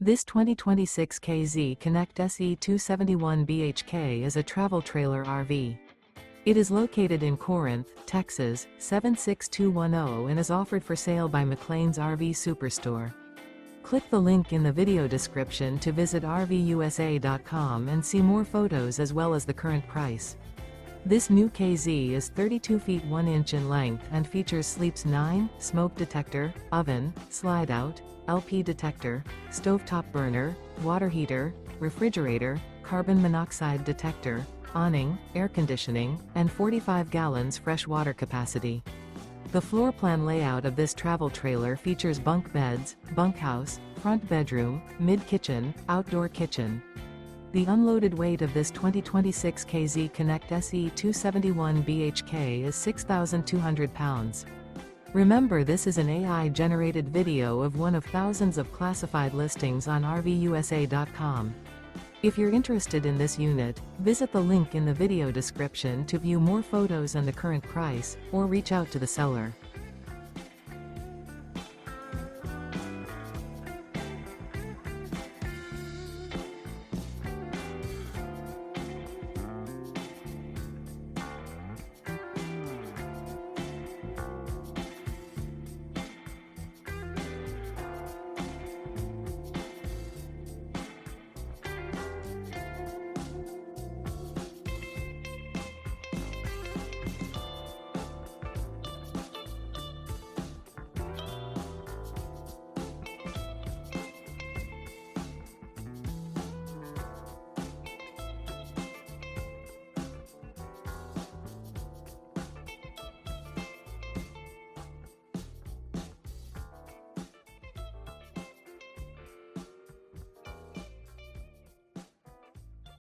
This 2026 KZ Connect SE 271 BHK is a travel trailer RV. It is located in Corinth, Texas, 76210 and is offered for sale by McClain's RV Superstore. Click the link in the video description to visit RVUSA.com and see more photos as well as the current price. This new KZ is 32 feet 1 inch in length and features sleeps 9, smoke detector, oven, slide-out, LP detector, stovetop burner, water heater, refrigerator, carbon monoxide detector, awning, air conditioning, and 45 gallons fresh water capacity. The floor plan layout of this travel trailer features bunk beds, bunkhouse, front bedroom, mid-kitchen, outdoor kitchen. The unloaded weight of this 2026 KZ Connect SE 271 BHK is 6,200 pounds. Remember, this is an AI-generated video of one of thousands of classified listings on RVUSA.com. If you're interested in this unit, visit the link in the video description to view more photos and the current price, or reach out to the seller.